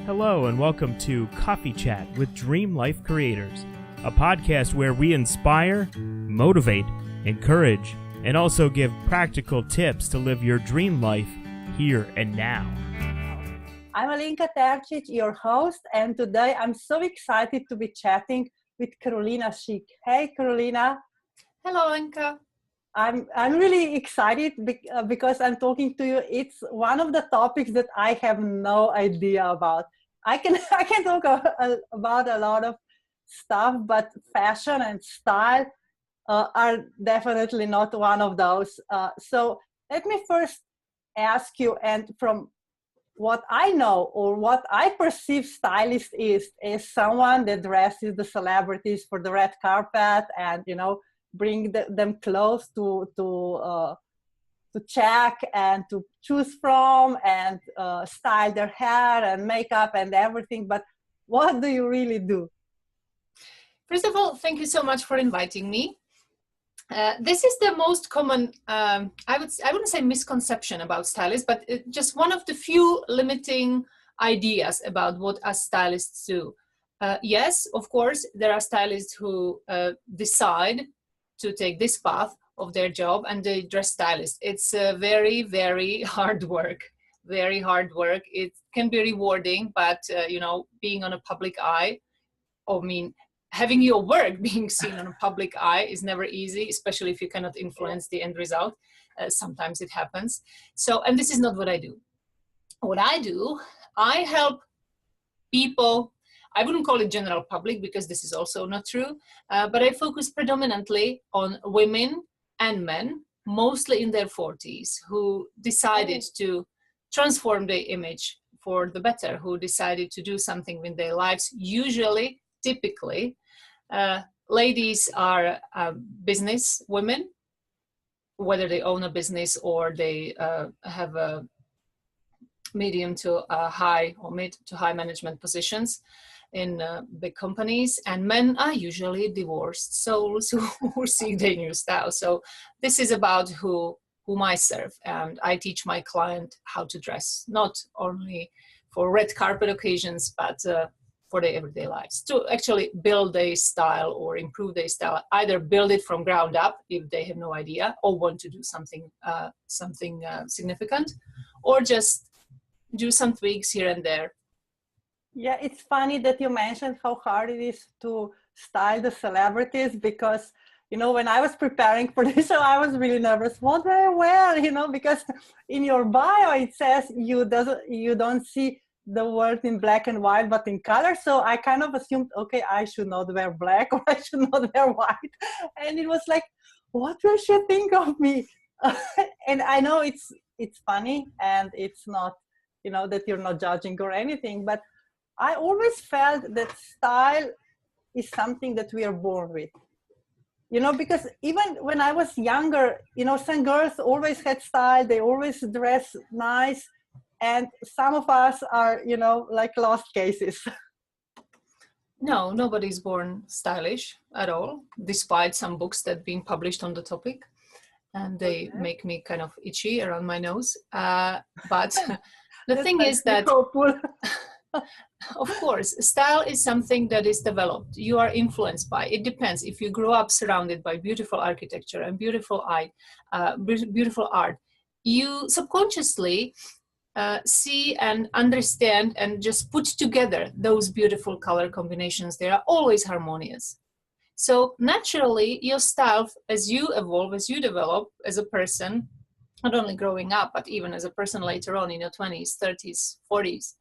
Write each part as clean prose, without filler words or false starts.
Hello and welcome to Coffee Chat with Dream Life Creators, a podcast where we inspire, motivate, encourage, and also give practical tips to live your dream life here and now. I'm Alinka Tercic, your host, and today I'm so excited to be chatting with Karolina Chic. Hey, Karolina. Hello, Alinka. I'm really excited because I'm talking to you. It's one of the topics that I have no idea about. I can talk about a lot of stuff, but fashion and style are definitely not one of those. So let me first ask you, and from what I know or what I perceive stylist is someone that dresses the celebrities for the red carpet and, bring them close to check and to choose from and style their hair and makeup and everything. But what do you really do? First of all, thank you so much for inviting me. This is the most common, I wouldn't say misconception about stylists, but just one of the few limiting ideas about what us stylists do. Yes, of course, there are stylists who decide to take this path of their job and they dress stylist. It's very, very hard work, very hard work. It can be rewarding, but being on a public eye, having your work being seen on a public eye is never easy, especially if you cannot influence the end result. Sometimes it happens. And this is not what I do. What I do, I help people. I wouldn't call it general public because this is also not true, but I focus predominantly on women and men, mostly in their 40s, who decided to transform their image for the better, who decided to do something with their lives. Typically, ladies are business women, whether they own a business or they have a medium to high or mid to high management positions in big companies, and men are usually divorced souls who seek their new style. So this is about whom I serve, and I teach my client how to dress, not only for red carpet occasions, but for their everyday lives, to actually build a style or improve their style, either build it from ground up if they have no idea or want to do something significant, or just do some tweaks here and there. Yeah, it's funny that you mentioned how hard it is to style the celebrities because, when I was preparing for this show, I was really nervous. What do I wear? Because in your bio, it says you don't see the word in black and white, but in color. So I kind of assumed, okay, I should not wear black or I should not wear white. And it was like, what will she think of me? And I know it's funny and it's not, that you're not judging or anything, but I always felt that style is something that we are born with, because even when I was younger, some girls always had style, they always dress nice. And some of us are, like lost cases. No, nobody's born stylish at all, despite some books that have been published on the topic. And they make me kind of itchy around my nose. But the thing is that, of course, style is something that is developed. You are influenced by. It depends. If you grow up surrounded by beautiful architecture and beautiful art, you subconsciously see and understand and just put together those beautiful color combinations. They are always harmonious. So naturally, your style, as you evolve, as you develop as a person, not only growing up, but even as a person later on in your 20s, 30s, 40s,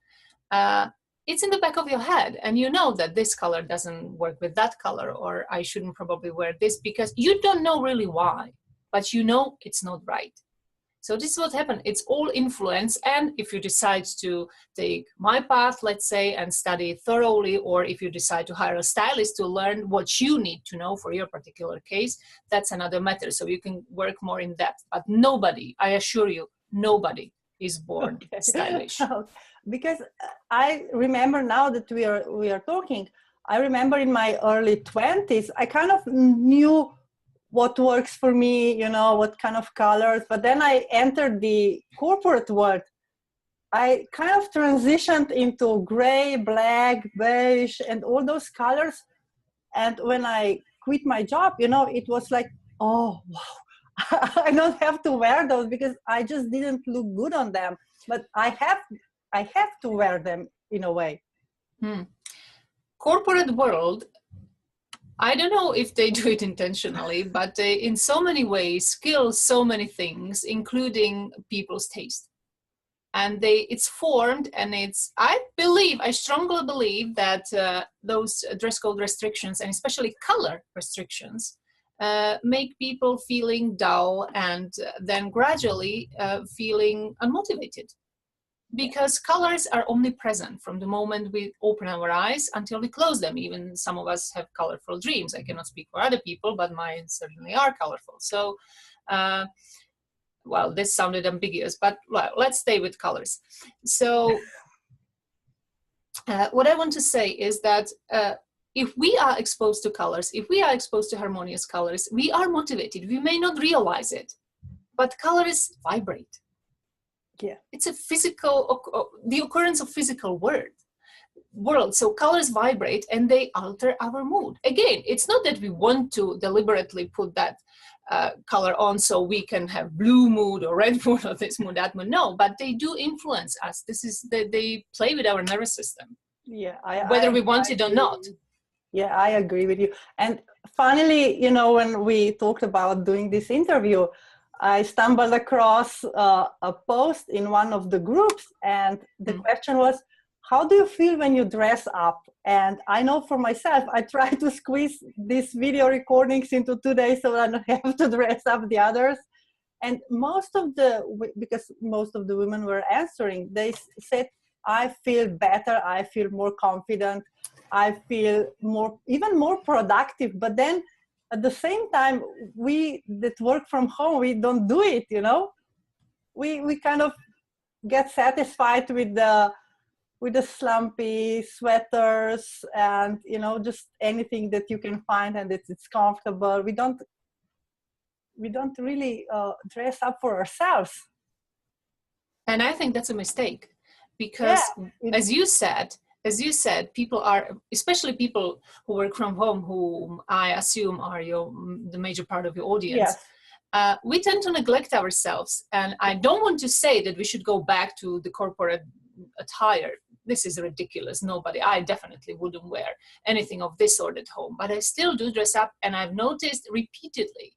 it's in the back of your head. And you know that this color doesn't work with that color, or I shouldn't probably wear this, because you don't know really why, but it's not right. So this is what happened. It's all influence. And if you decide to take my path, let's say, and study thoroughly, or if you decide to hire a stylist to learn what you need to know for your particular case, that's another matter. So you can work more in depth. But nobody, I assure you, nobody is born stylish. Because I remember now that we are talking, I remember in my early 20s, I kind of knew what works for me, what kind of colors. But then I entered the corporate world I kind of transitioned into gray, black, beige, and all those colors. And when I quit my job, it was like, oh, wow, I don't have to wear those because I just didn't look good on them. But I have to wear them in a way. Corporate world, I don't know if they do it intentionally, but they, in so many ways, kill so many things, including people's taste. And it's formed, and I strongly believe that those dress code restrictions, and especially color restrictions, make people feeling dull, and then gradually feeling unmotivated. Because colors are omnipresent from the moment we open our eyes until we close them. Even some of us have colorful dreams. I cannot speak for other people, but mine certainly are colorful. So, well, this sounded ambiguous, but well, let's stay with colors. So what I want to say is that if we are exposed to colors, if we are exposed to harmonious colors, we are motivated. We may not realize it, but colors vibrate. Yeah, it's a physical, the occurrence of physical world. So colors vibrate and they alter our mood. Again, it's not that we want to deliberately put that color on so we can have blue mood or red mood or this mood, that mood. No, but they do influence us. They play with our nervous system. Yeah, whether we want it or not. Yeah, I agree with you. And finally, when we talked about doing this interview, I stumbled across a post in one of the groups, and the question was, how do you feel when you dress up? And I know for myself, I try to squeeze these video recordings into 2 days so I don't have to dress up the others. And because most of the women were answering, they said, I feel better, I feel more confident, I feel even more productive. But then at the same time, we that work from home, we don't do it, we kind of get satisfied with the slumpy sweaters and just anything that you can find and it's comfortable. We don't really dress up for ourselves. And I think that's a mistake, because as you said, people are, especially people who work from home, whom I assume are the major part of your audience. Yes. We tend to neglect ourselves. And I don't want to say that we should go back to the corporate attire. This is ridiculous. I definitely wouldn't wear anything of this sort at home, but I still do dress up. And I've noticed repeatedly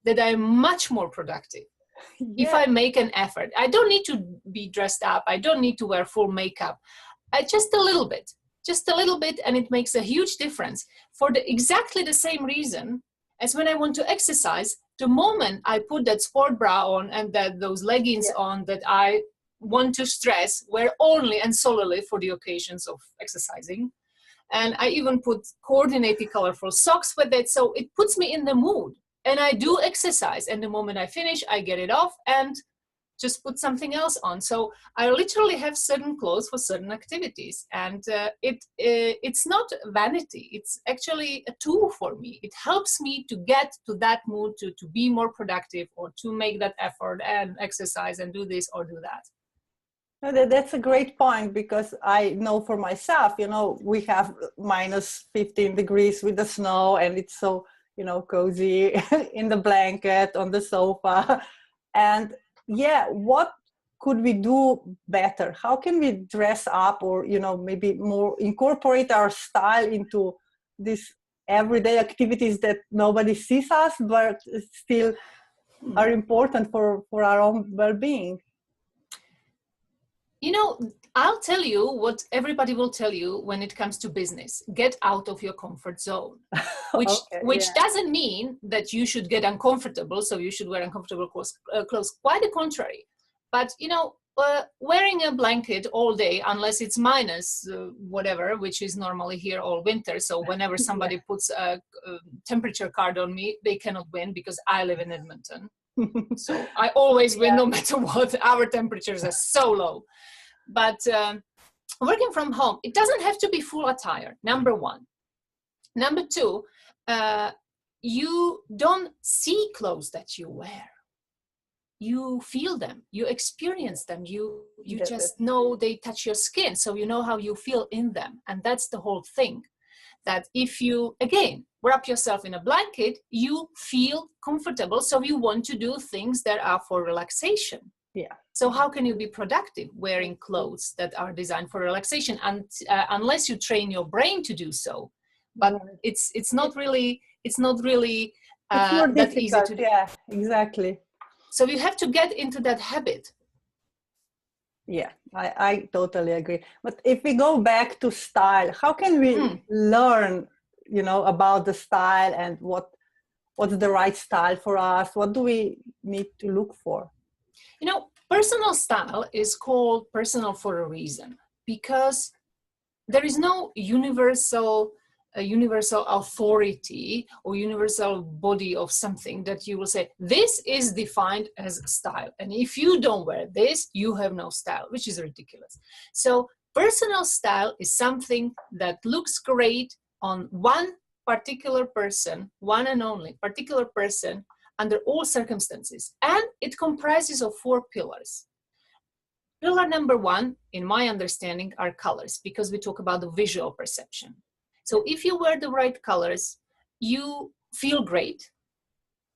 that I'm much more productive. If I make an effort. I don't need to be dressed up. I don't need to wear full makeup. Just a little bit, and it makes a huge difference for exactly the same reason as when I want to exercise. The moment I put that sport bra on and those leggings on that I want to stress were only and solely for the occasions of exercising. And I even put coordinated colorful socks with it. So it puts me in the mood, and I do exercise. And the moment I finish, I get it off and just put something else on. So I literally have certain clothes for certain activities, and it's not vanity. It's actually a tool for me. It helps me to get to that mood, to be more productive, or to make that effort and exercise and do this or do that. No, that's a great point, because I know for myself, we have minus 15 degrees with the snow, and it's so, cozy in the blanket on the sofa. And what could we do better? How can we dress up, or, maybe more incorporate our style into these everyday activities that nobody sees us, but still are important for our own well-being? I'll tell you what everybody will tell you when it comes to business. Get out of your comfort zone, which doesn't mean that you should get uncomfortable, so you should wear uncomfortable clothes. Quite the contrary. But, wearing a blanket all day, unless it's minus whatever, which is normally here all winter. So whenever somebody puts a temperature card on me, they cannot win, because I live in Edmonton. So I always win no matter what. Our temperatures are so low. But working from home, it doesn't have to be full attire, number one. Number two, you don't see clothes that you wear. you feel them, you experience them, you Yes, just know they touch your skin, so you know how you feel in them. And that's the whole thing, that if you, again, wrap yourself in a blanket, you feel comfortable, so you want to do things that are for relaxation. yeah. So how can you be productive wearing clothes that are designed for relaxation, and unless you train your brain to do so? But Right. it's not really It's more that easy difficult. to do. Yeah, exactly. So you have to get into that habit. Yeah, I totally agree. But if we go back to style, how can we learn, about the style and what's the right style for us? What do we need to look for? Personal style is called personal for a reason, because there is no universal authority or universal body of something that you will say, this is defined as style. And if you don't wear this, you have no style, which is ridiculous. So personal style is something that looks great on one particular person, one and only particular person, under all circumstances. And it comprises of 4 pillars. Pillar number 1, in my understanding, are colors, because we talk about the visual perception. So if you wear the right colors, you feel great.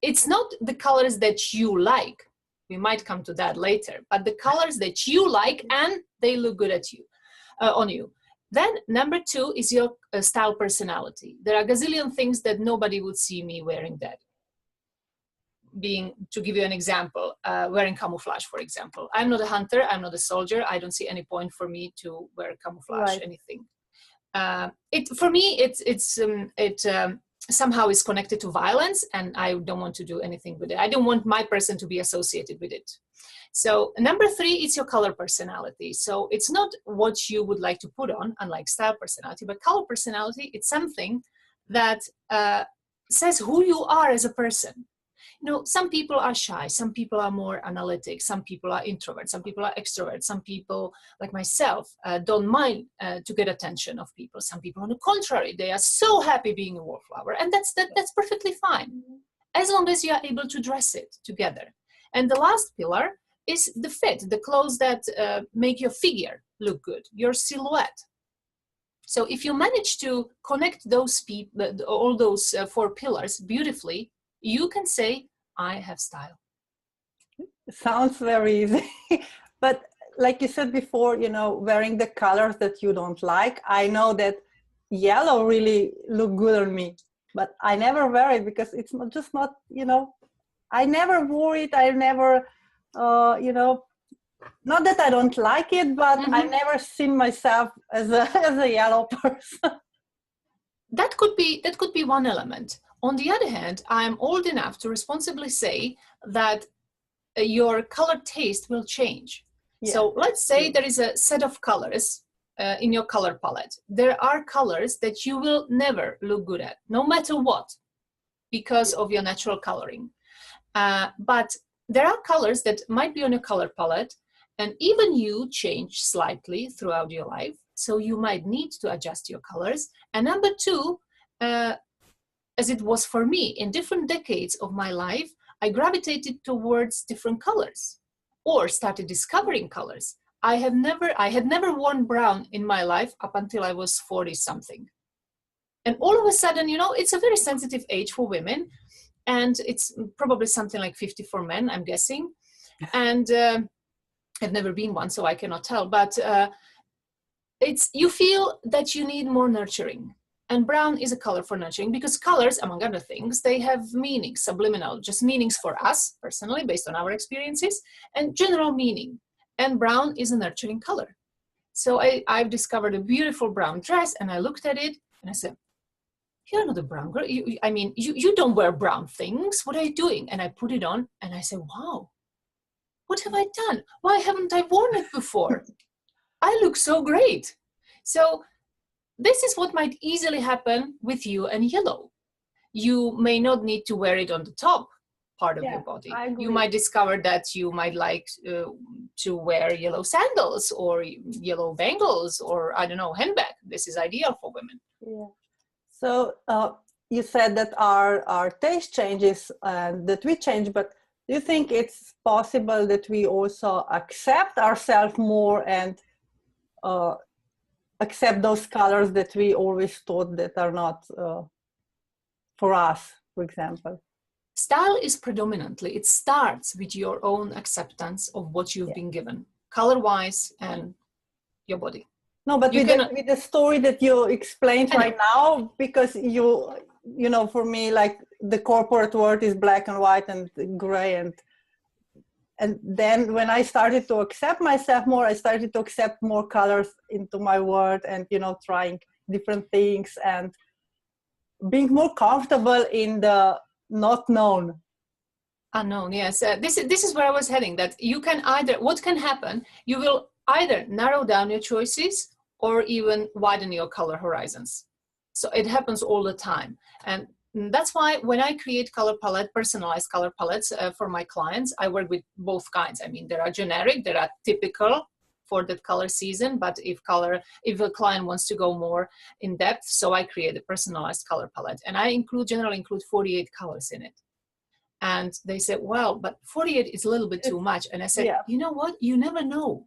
It's not the colors that you like. We might come to that later, but the colors that you like and they look good at you, on you. Then number 2 is your style personality. There are a gazillion things that nobody would see me wearing that. To give you an example, wearing camouflage, for example. I'm not a hunter, I'm not a soldier. I don't see any point for me to wear camouflage, anything. For me, it somehow is connected to violence, and I don't want to do anything with it. I don't want my person to be associated with it. So number 3 is your color personality. So it's not what you would like to put on, unlike style personality, but color personality, it's something that says who you are as a person. Some people are shy, some people are more analytic, some people are introverts, some people are extroverts, some people, like myself, don't mind to get attention of people. Some people, on the contrary, they are so happy being a wallflower, and that's perfectly fine, as long as you are able to dress it together. And the last pillar is the fit, the clothes that make your figure look good, your silhouette. So if you manage to connect all those 4 pillars beautifully, you can say, I have style. Sounds very easy. But like you said before, wearing the colors that you don't like. I know that yellow really look good on me, but I never wear it because it's not, I never wore it. I never, not that I don't like it, but I never seen myself as a yellow person. That could be one element. On the other hand, I'm old enough to responsibly say that your color taste will change. Yeah. So let's say there is a set of colors in your color palette. There are colors that you will never look good at, no matter what, because of your natural coloring. But there are colors that might be on your color palette, and even you change slightly throughout your life. So you might need to adjust your colors. And number 2, as it was for me, in different decades of my life, I gravitated towards different colors or started discovering colors. I had never worn brown in my life up until I was 40 something. And all of a sudden, it's a very sensitive age for women, and it's probably something like 50 for men, I'm guessing. And I've never been one, so I cannot tell, but you feel that you need more nurturing. And brown is a color for nurturing, because colors, among other things, they have meanings, subliminal, just meanings for us personally, based on our experiences, and general meaning. And brown is a nurturing color. So I've discovered a beautiful brown dress, and I looked at it and I said, you're not a brown girl. You don't wear brown things. What are you doing? And I put it on and I said, wow, what have I done? Why haven't I worn it before? I look so great. So this is what might easily happen with you and yellow. You may not need to wear it on the top part of your body. You might discover that you might like to wear yellow sandals or yellow bangles or, I don't know, handbag. This is ideal for women. Yeah. So you said that our taste changes and that we change, but Do you think it's possible that we also accept ourselves more and accept those colors that we always thought that are not for us, for example? Style is predominantly, it starts with your own acceptance of what you've been given, color-wise and your body. No, but with the story that you explained right now, because you know, for me, like the corporate world is black and white and gray, and then when I started to accept myself more, I started to accept more colors into my world, and you know, trying different things and being more comfortable in the not known. Unknown, yes. This is where I was heading, that you can either, what can happen, you will either narrow down your choices or even widen your color horizons. So it happens all the time. And that's why when I create color palette, personalized color palettes for my clients, I work with both kinds. I mean, there are generic, there are typical for that color season, but if a client wants to go more in depth, so I create a personalized color palette. And I generally include 48 colors in it. And they said, well, but 48 is a little bit too much. And I said, you know what? You never know.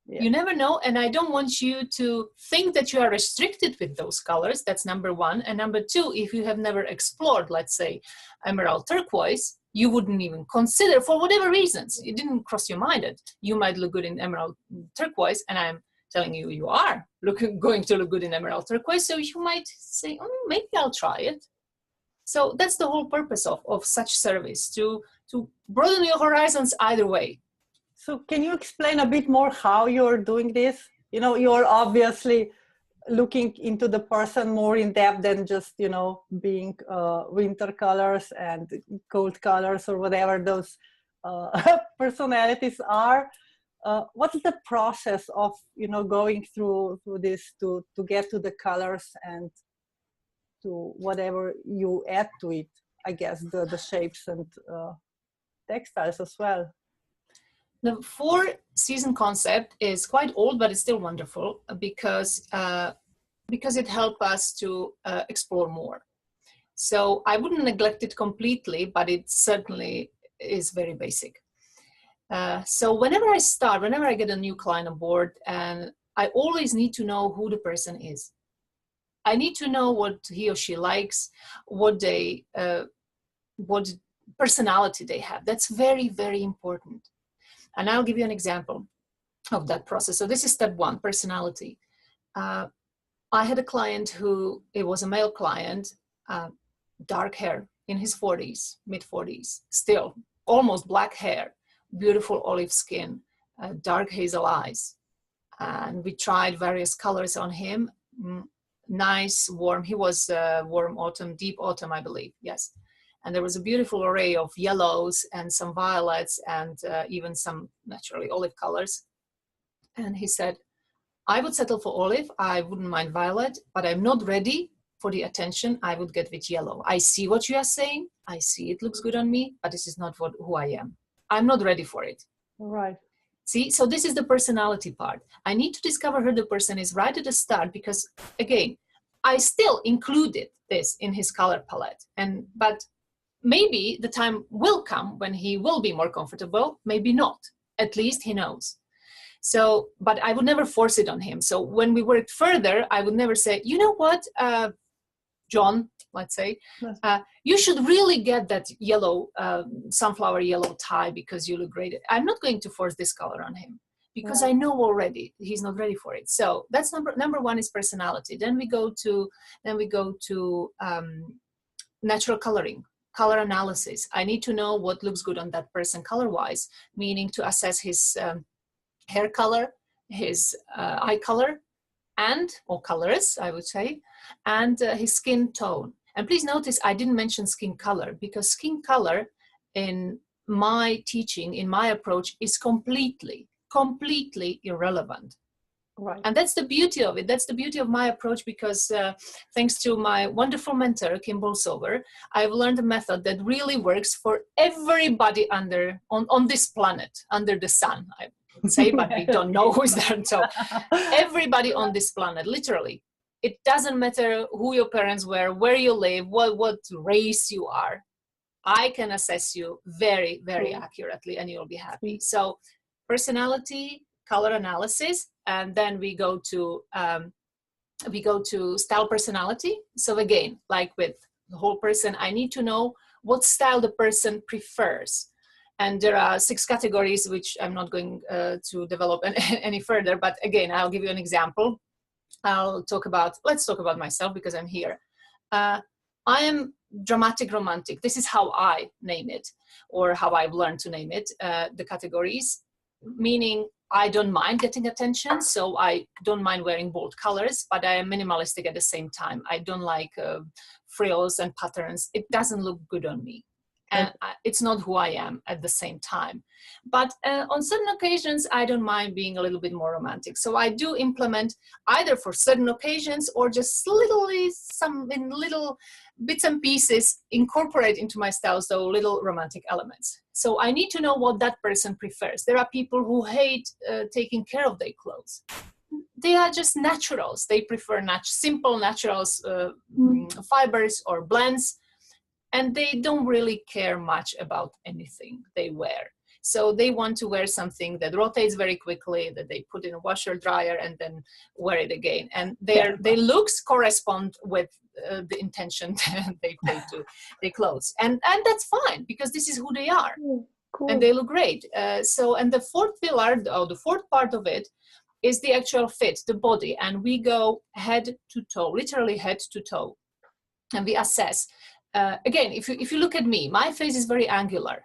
You never know. And I don't want you to think that you are restricted with those colors. That's number one. And number two, if you have never explored, let's say, emerald turquoise, you wouldn't even consider, for whatever reasons, it didn't cross your mind that you might look good in emerald turquoise. And I'm telling you, you are going to look good in emerald turquoise. So you might say, oh, maybe I'll try it. So that's the whole purpose of such service, to broaden your horizons either way. So can you explain a bit more how you're doing this? You know, you're obviously looking into the person more in depth than just, you know, being winter colors and cold colors or whatever those personalities are. What's the process of, you know, going through this to get to the colors and to whatever you add to it, I guess, the shapes and textiles as well? The 4-season concept is quite old, but it's still wonderful because it helped us to explore more. So I wouldn't neglect it completely, but it certainly is very basic. So whenever I get a new client on board, and I always need to know who the person is. I need to know what he or she likes, what personality they have. That's very, very important. And I'll give you an example of that process. So this is step one, personality. I had a client it was a male client, dark hair, in his 40s, mid-40s, still almost black hair, beautiful olive skin, dark hazel eyes. And we tried various colors on him. Nice, warm. He was warm autumn, deep autumn, I believe. Yes. And there was a beautiful array of yellows and some violets and even some naturally olive colors. And he said, I would settle for olive. I wouldn't mind violet, but I'm not ready for the attention I would get with yellow. I see what you are saying. I see it looks good on me, but this is not who I am. I'm not ready for it. Right. See, so this is the personality part. I need to discover who the person is right at the start, because again, I still included this in his color palette. But maybe the time will come when he will be more comfortable, maybe not. At least he knows. So, but I would never force it on him. So when we worked further, I would never say, you know what, John, let's say, you should really get that yellow, sunflower yellow tie because you look great. I'm not going to force this color on him because I know already he's not ready for it. So that's number one is personality. Then we go to natural coloring, color analysis. I need to know what looks good on that person color-wise, meaning to assess his hair color, his eye color, or colors, I would say, and his skin tone. And please notice I didn't mention skin color, because skin color in my teaching, in my approach, is completely irrelevant. Right. And that's the beauty of it. That's the beauty of my approach, because thanks to my wonderful mentor, Kim Bolsover, I've learned a method that really works for everybody on this planet, under the sun, I would say, but we don't know who's there. So everybody on this planet, literally. It doesn't matter who your parents were, where you live, what race you are. I can assess you very, very accurately, and you'll be happy. So personality, color analysis, and then we go to style personality. So again, like with the whole person, I need to know what style the person prefers. And there are 6 categories, which I'm not going to develop any further. But again, I'll give you an example. Let's talk about myself because I'm here. I am dramatic romantic. This is how I name it, or how I've learned to name it, the categories, meaning I don't mind getting attention. So I don't mind wearing bold colors, but I am minimalistic at the same time. I don't like frills and patterns. It doesn't look good on me. And it's not who I am at the same time. But on certain occasions, I don't mind being a little bit more romantic. So I do implement either for certain occasions or just little bits and pieces, incorporate into my styles those little romantic elements. So I need to know what that person prefers. There are people who hate taking care of their clothes. They are just naturals. They prefer simple naturals, fibers or blends. And they don't really care much about anything they wear. So they want to wear something that rotates very quickly, that they put in a washer dryer and then wear it again. And their looks correspond with the intention they pay to their clothes. And that's fine, because this is who they are. Cool. And they look great. And the fourth pillar, or the fourth part of it, is the actual fit, the body. And we go head to toe, literally head to toe. And we assess. Again, if you look at me, my face is very angular,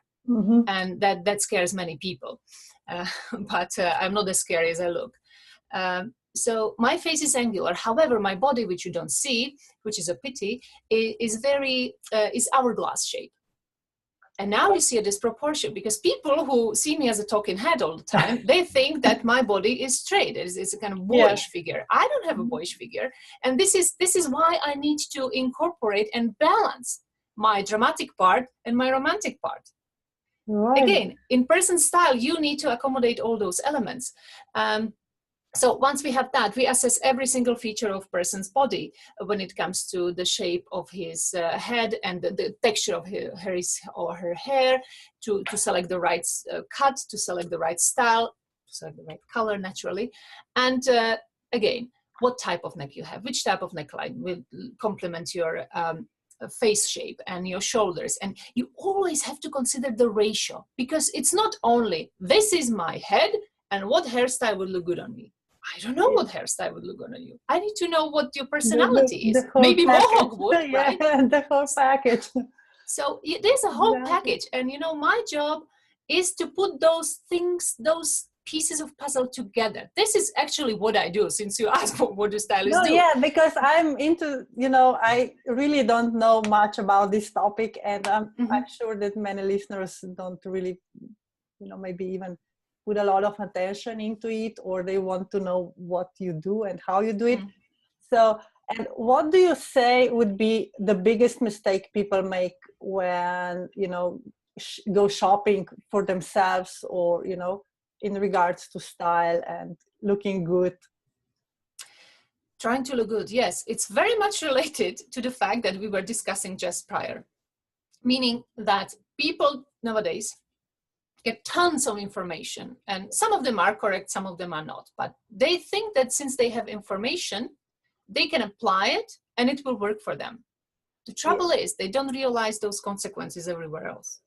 and that scares many people. But I'm not as scary as I look. So my face is angular. However, my body, which you don't see, which is a pity, is hourglass shape. And now you see a disproportion, because people who see me as a talking head all the time, they think that my body is straight. It's a kind of boyish figure. I don't have a boyish figure. And this is why I need to incorporate and balance my dramatic part and my romantic part. Right. Again, in person style, you need to accommodate all those elements. So once we have that, we assess every single feature of person's body when it comes to the shape of his head and the texture of his or her hair, to select the right cut, to select the right style, to select the right color naturally. And again, what type of neck you have, which type of neckline will complement your face shape and your shoulders. And you always have to consider the ratio, because it's not only this is my head and what hairstyle would look good on me. I don't know what hairstyle would look good on you. I need to know what your personality is. Maybe Mohawk would, right? The whole package. So there's a whole package. And, my job is to put those things, those pieces of puzzle together. This is actually what I do, since you asked what do stylists do. Yeah, because I'm into, I really don't know much about this topic. And I'm sure that many listeners don't really, maybe even put a lot of attention into it, or they want to know what you do and how you do it. So, and what do you say would be the biggest mistake people make when, go shopping for themselves, or, in regards to style and looking good? Trying to look good, yes. It's very much related to the fact that we were discussing just prior. Meaning that people nowadays get tons of information, and some of them are correct, some of them are not, but they think that since they have information, they can apply it and it will work for them. The trouble is they don't realize those consequences everywhere else.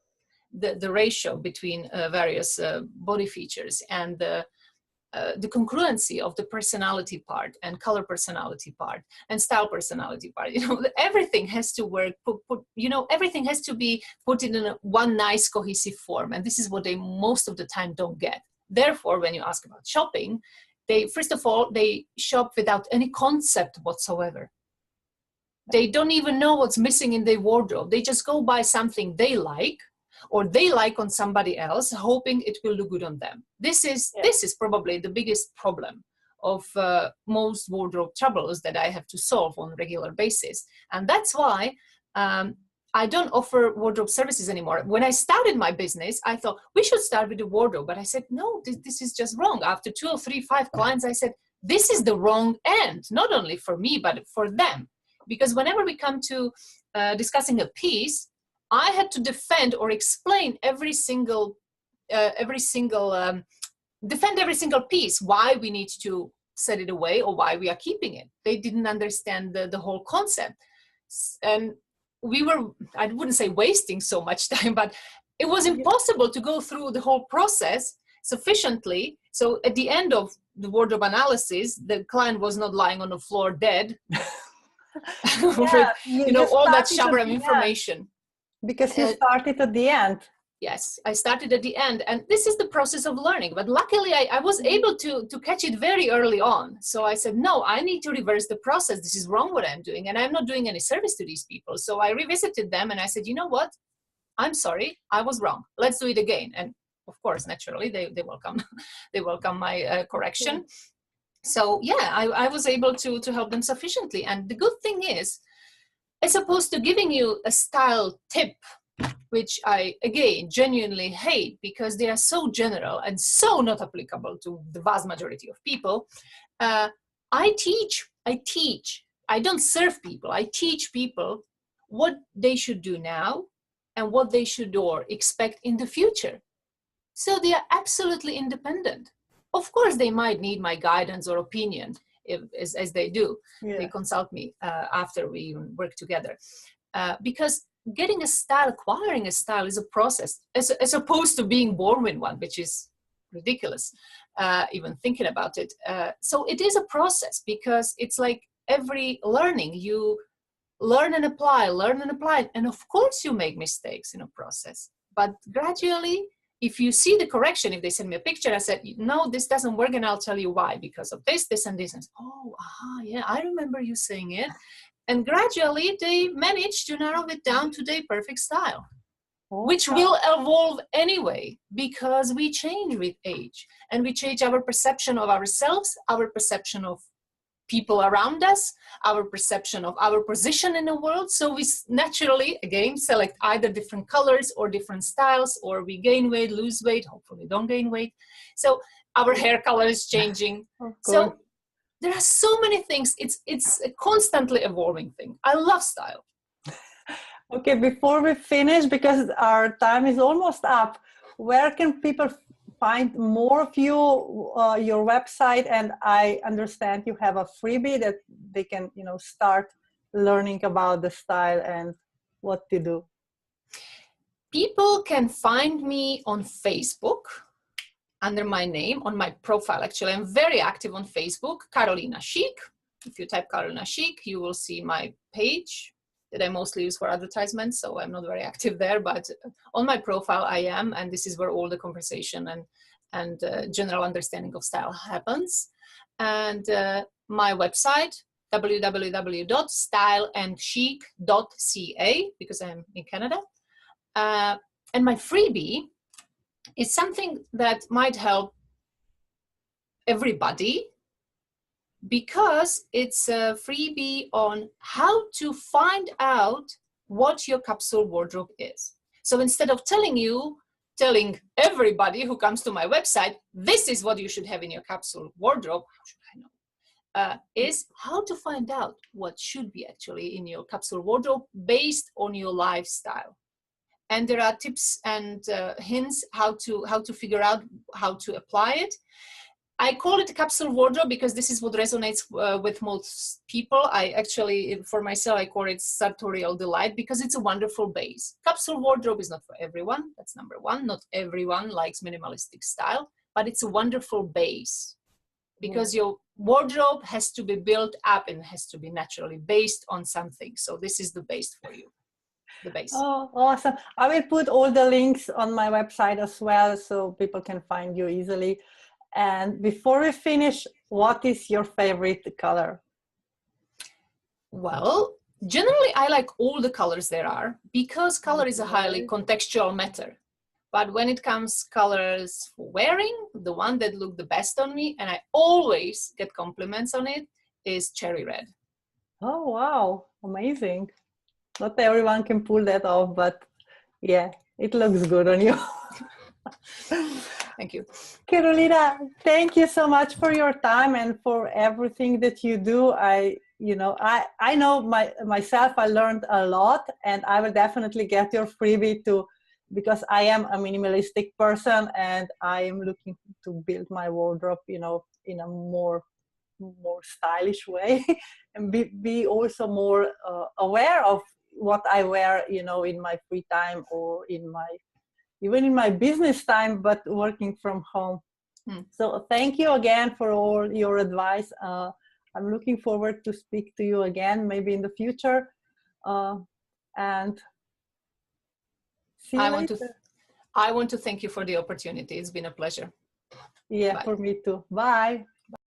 The ratio between various body features and the congruency of the personality part and color personality part and style personality part, everything has to work, everything has to be put in one nice cohesive form. And this is what they most of the time don't get. Therefore, when you ask about shopping, first of all, they shop without any concept whatsoever. They don't even know what's missing in their wardrobe. They just go buy something they like, or they like on somebody else, hoping it will look good on them. This is probably the biggest problem of most wardrobe troubles that I have to solve on a regular basis. And that's why I don't offer wardrobe services anymore. When I started my business, I thought we should start with the wardrobe. But I said, no, this is just wrong. After 2 or 3, 5 clients, I said, this is the wrong end, not only for me, but for them. Because whenever we come to discussing a piece, I had to defend or explain defend every single piece, why we need to set it away or why we are keeping it. They didn't understand the whole concept. And we were, I wouldn't say wasting so much time, but it was impossible to go through the whole process sufficiently. So at the end of the wardrobe analysis, the client was not lying on the floor dead with all that shower of information. Because you started at the end. Yes, I started at the end, and this is the process of learning. But luckily, I was able to catch it very early on. So I said, no, I need to reverse the process. This is wrong what I'm doing, and I'm not doing any service to these people. So I revisited them, and I said, you know what? I'm sorry, I was wrong. Let's do it again. And of course, naturally, they welcome they welcome my correction. So yeah, I was able to help them sufficiently. And the good thing is, as opposed to giving you a style tip, which I, again, genuinely hate because they are so general and so not applicable to the vast majority of people, I teach. I don't serve people. I teach people what they should do now and what they should or expect in the future. So they are absolutely independent. Of course, they might need my guidance or opinion, as they do. Yeah. They consult me after we even work together. Because getting a style, acquiring a style is a process, as opposed to being born with one, which is ridiculous, even thinking about it. So it is a process, because it's like every learning, you learn and apply, and of course you make mistakes in a process. But gradually, if you see the correction, if they send me a picture, I said, no, this doesn't work, and I'll tell you why, because of this, this, and this. And oh, yeah, I remember you saying it. And gradually, they manage to narrow it down to their perfect style, which will evolve anyway, because we change with age, and we change our perception of ourselves, our perception of people around us, our perception of our position in the world. So we naturally, again, select either different colors or different styles, or we gain weight, lose weight, hopefully don't gain weight. So our hair color is changing. So there are so many things. It's a constantly evolving thing. I love style. Okay, before we finish, because our time is almost up, where can people find more of you, your website? And I understand you have a freebie that they can, start learning about the style and what to do. People can find me on Facebook under my name, on my profile. Actually, I'm very active on Facebook, Karolina Chic. If you type Karolina Chic, you will see my page that I mostly use for advertisements, so I'm not very active there, but on my profile I am, and this is where all the conversation and general understanding of style happens. And my website, www.styleandchic.ca, because I'm in Canada. And my freebie is something that might help everybody, because it's a freebie on how to find out what your capsule wardrobe is. So instead of telling everybody who comes to my website, this is what you should have in your capsule wardrobe, how should I know? Is how to find out what should be actually in your capsule wardrobe based on your lifestyle. And there are tips and hints how to figure out how to apply it. I call it a capsule wardrobe because this is what resonates with most people. I actually, for myself, I call it sartorial delight, because it's a wonderful base. Capsule wardrobe is not for everyone. That's number one. Not everyone likes minimalistic style, but it's a wonderful base, because your wardrobe has to be built up and has to be naturally based on something. So this is the base for you. The base. Oh, awesome. I will put all the links on my website as well, so people can find you easily. And before we finish, what is your favorite color? Well, generally I like all the colors there are, because color is a highly contextual matter. But when it comes colors for wearing, the one that look the best on me, and I always get compliments on it, is cherry red. Oh, wow. Amazing. Not everyone can pull that off, but yeah, it looks good on you. Thank you. Karolina, thank you so much for your time and for everything that you do. I know myself, I learned a lot, and I will definitely get your freebie too, because I am a minimalistic person and I am looking to build my wardrobe, in a more stylish way and be also more aware of what I wear, in my free time or even in my business time, but working from home. So thank you again for all your advice. I'm looking forward to speak to you again, maybe in the future. And see you later. I want to thank you for the opportunity. It's been a pleasure. Yeah, Bye. for me too. Bye.